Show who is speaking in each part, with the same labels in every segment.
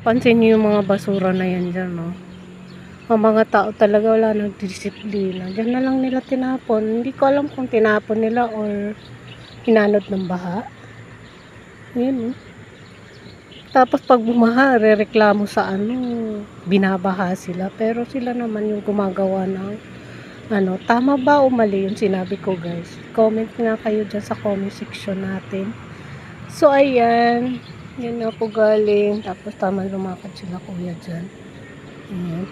Speaker 1: Pansin niyo yung mga basura na yan dyan, no? Ang mga tao talaga wala nang disiplina. Diyan na lang nila tinapon. Hindi ko alam kung tinapon nila or hinanod ng baha. Yun, no? Tapos pag bumaha, rereklamo sa binabaha sila. Pero sila naman yung gumagawa ng tama ba o mali yung sinabi ko, guys? Comment nga kayo dyan sa comment section natin. So, ayan. Yan ako galing. Tapos tama lumakad sila kuya dyan. Ayan.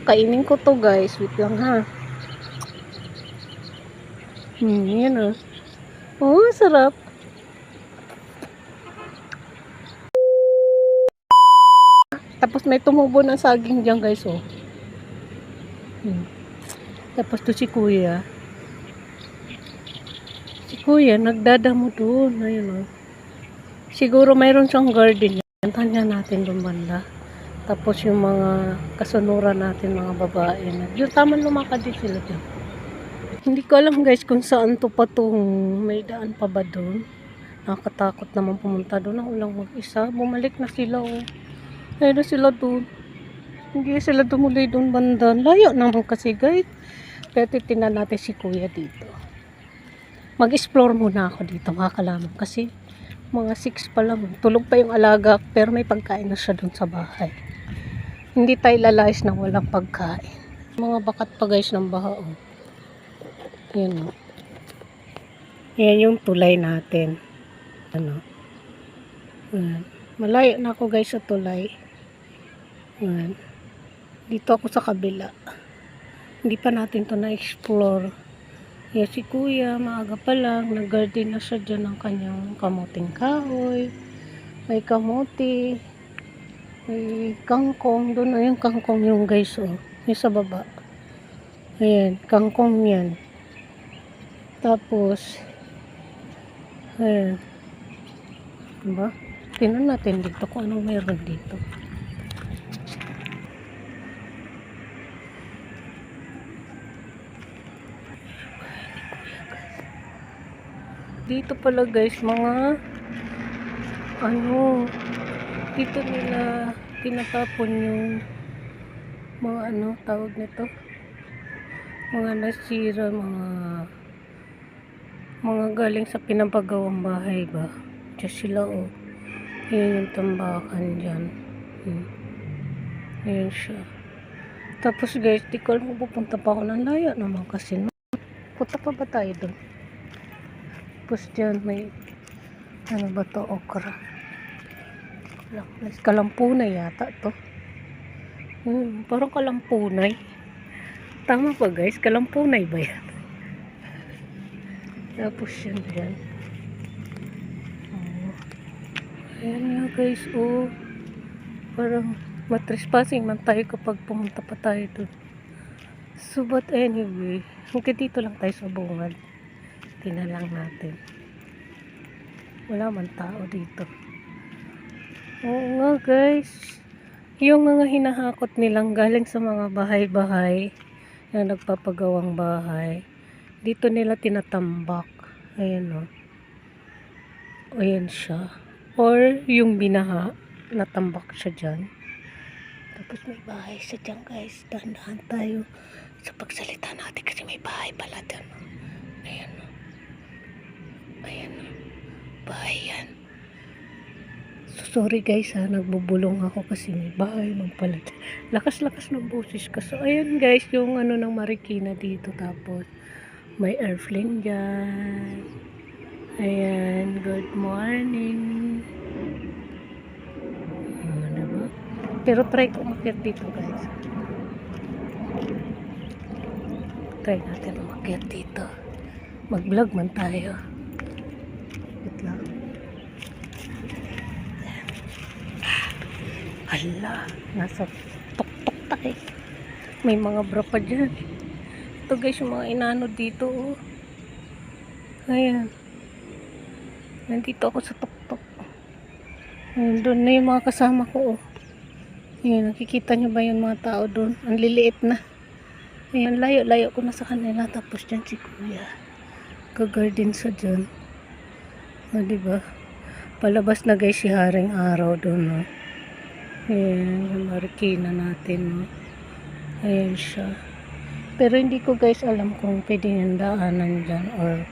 Speaker 1: Kainin ko to, guys. Wait lang, ha. Yan, oh, sarap. Tapos may tumubo ng saging dyan, guys, oh. Tapos to si kuya. Si kuya, nagdadamo doon. Ayun, oh. Siguro mayroon siyang garden yan. Tanya natin doon banda. Tapos yung mga kasunuran natin, mga babae. Yung tama lumakad din sila dyan. Hindi ko alam, guys, kung saan to patong. May daan pa ba doon? Nakakatakot naman pumunta doon. Ako lang mag-isa. Bumalik na sila, oh. Ayun na sila doon. Hindi sila dumuli doon banda. Layo naman kasi, guys. Pero titignan natin si kuya dito. Mag-explore muna ako dito, mga kalaman. Kasi mga 6 pa lang. Tulog pa yung alaga. Pero may pagkain na siya doon sa bahay. Hindi tayo lalayas na walang pagkain. Mga bakat pa, guys, ng baha, oh. Yan, oh. Yan yung tulay natin. Yan. Malayo na ako, guys, sa tulay. Yan. Dito ako sa kabila. Hindi pa natin to na-explore. Yan si kuya, maaga pa lang, nag-garden na siya dyan ng kanyang kamuting kahoy. May kamuti. May kangkong. Doon na yung kangkong yung, guys, oh. Yung sa baba. Ayan, kangkong yan. Tapos, ayan. Diba? Tingnan natin dito kung anong mayroon dito. Dito pala, guys, mga dito nila tinatapon yung mga tawag nito, mga nasira, mga galing sa pinapagawang bahay ba. Diyan sila, oh. Yun yung tambakan dyan. Ayan siya. Tapos, guys, di ko alam kung pupunta pa ako ng layo naman kasi, no? Punta pa ba tayo doon? Tapos dyan may ba to, okra. Kalampunay yata to. Parang kalampunay. Tama pa, guys, kalampunay ba yan? Tapos yan dyan. Ayan nga, guys, oh. Parang matrespassing man tayo kapag pumunta pa tayo doon. So, but anyway, hanggang dito lang tayo sa bungad. Tinalang natin. Wala man tao dito. Oo nga, guys. Yung mga hinahakot nilang galing sa mga bahay-bahay na nagpapagawang bahay, dito nila tinatambak. Ayan, o. Ayan siya. Or yung binaha, natambak siya dyan. Tapos may bahay siya dyan, guys. Dahan-dahan tayo sa pagsalita natin kasi may bahay pala dyan. Ayan, o. Ayan, bahay yan. So, sorry, guys, ha, nagbubulong ako kasi may bahay man pala. Lakas-lakas ng boses ko. So, ayan, guys, yung ng Marikina dito. Tapos, may airplane dyan. Ayan, good morning. Diba? Pero try ko umakyat dito, guys. Try natin umakyat dito. Mag-vlog man tayo. Wait lang. Hala, nasa tok-tok tayo. May mga bra pa dyan. Ito, guys, yung mga inano dito, oh. Ayan. Nandito ako sa tok-tok. Ayan, doon na yung mga kasama ko, oh. Ayan, nakikita nyo ba yung mga tao doon? Ang liliit na. Ayan, layo-layo ko na sa kanila. Tapos dyan si kuya. Ka-garden sa dyan. O, diba? Palabas na, guys, si Haring Araw doon, no? Ayan, yung marikina natin, no? Ayan siya. Pero hindi ko guys alam kung pwede yung daanan dyan or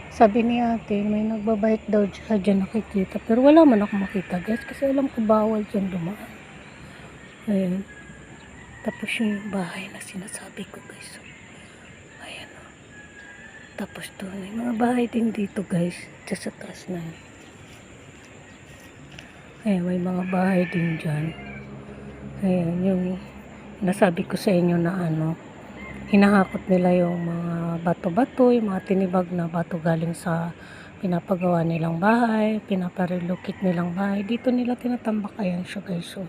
Speaker 1: sabi ni ate, may nagbabike daw dyan nakikita. Pero wala man ako makita guys kasi alam ko bawal dyan dumaan. Ayan. Tapos yung bahay na sinasabi ko guys. Ayan o. Tapos doon, may mga bahay din dito guys. Dyan sa taas na yun. Ayan, may mga bahay din dyan. Ayan, yung nasabi ko sa inyo na ano, hinahakot nila yung mga bato-bato, yung mga tinibag na bato galing sa pinapagawa nilang bahay, pinaparelocate nilang bahay. Dito nila tinatambak. Ayan siya guys. So,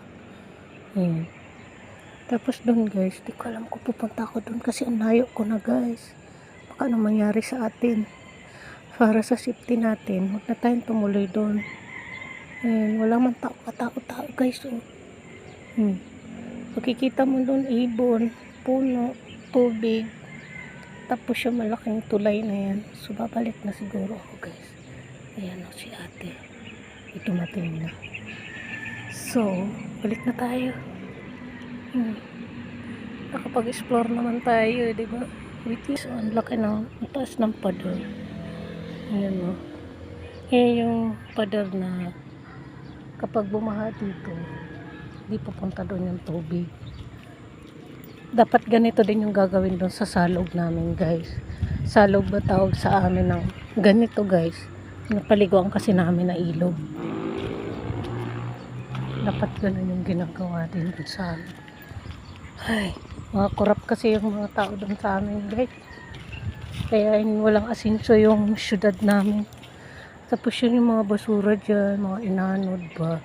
Speaker 1: ayan. Tapos doon guys, di ko alam kung pupunta ako doon kasi ang layo ko na guys. Baka ano mangyari sa atin. Para sa safety natin, huwag na tayong tumuloy doon. Ayan, wala man tao guys. Oh. Makikita mo doon ibon, puno, tubig. Tapos yung malaking tulay na yan. So babalik na siguro ako guys. Ayan o si ate. Ito matingin na. So, balik na tayo. Nakapag-explore naman tayo, di ba? So, ang laki ng taas ng pader. Ayan o. Ayan yung pader na kapag bumaha dito, di pupunta doon yung tubig. Dapat ganito din yung gagawin doon sa salog namin guys. Salog ba tawag sa amin ng ganito guys. Napaliguan kasi namin na ilog. Dapat ganun yung ginagawa din doon sa amin. Ay, mga korap kasi yung mga tao doon sa amin guys. Kaya walang asenso yung syudad namin. Tapos yun yung mga basura dyan, mga inanod ba.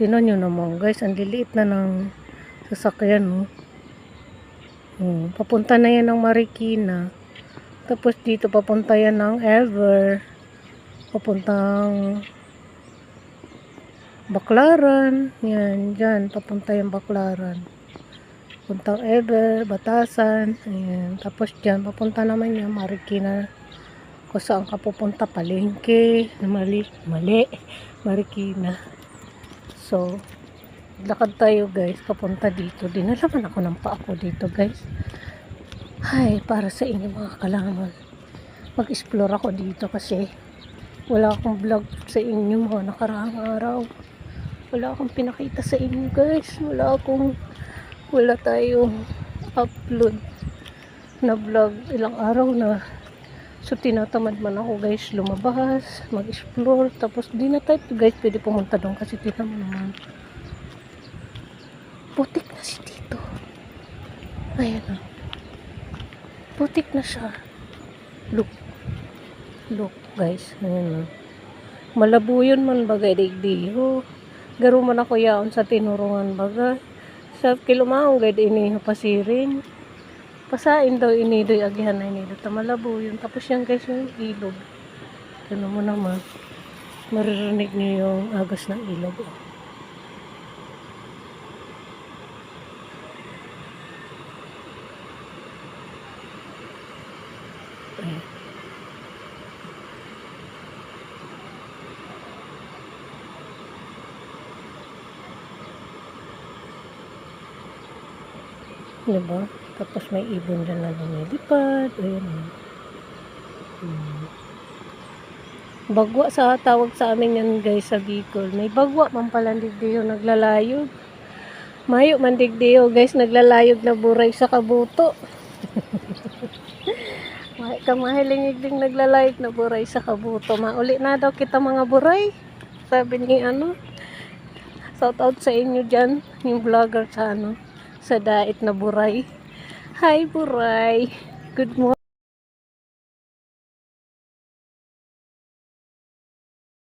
Speaker 1: Tinan nyo naman guys, ang liliit na ng sasakyan no. Papunta na yan ng Marikina. Tapos dito papunta yan ng Ever. Papuntang Baclaran. Yan, dyan. Papunta yung Baclaran. Papuntang Ever, Batasan. Ayan. Tapos dyan, papunta naman yung Marikina. Kung saan ka pupunta, Palengke. Mali. Marikina. So, lakad tayo guys, papunta dito. Dinalaman ako ng paa ko dito guys. Ay, para sa inyo mga kalaman. Mag-explore ako dito kasi wala akong vlog sa inyo mga nakaraang araw. Wala akong pinakita sa inyo guys. Wala tayong upload na vlog ilang araw na. So, tinatamad man ako guys lumabas, mag-explore. Tapos, di na tayo guys pwede pumunta doon kasi tinan mo naman. Putik na si Tito. Ayan o. Putik na siya. Look guys. Ayan o. Malabo yun man bagay digdiho. Garo man ako yaon sa tinurungan bagay. Sa kilumaong gad ini pasirin. Pasain daw inidoy agihan na inidoy. Malabo yun. Tapos yan guys yung ilog. Tignan mo naman. Maririnig niyo yung agos ng ilog. Ayan. Diba? Tapos may ibon dyan na lumilipad. Ayan. Bagwa sa tawag sa amin yan guys sa Bicol. May bagwa man pala digdiyo naglalayog. Mayo man digdiyo guys naglalayog na buray sa kabuto. Kamahiling ding naglalayog na buray sa kabuto. Mauli na daw kita mga buray. Sabi ni shout out sa inyo dyan. Yung vlogger sa sa dait na buray. Hi buray. Good morning.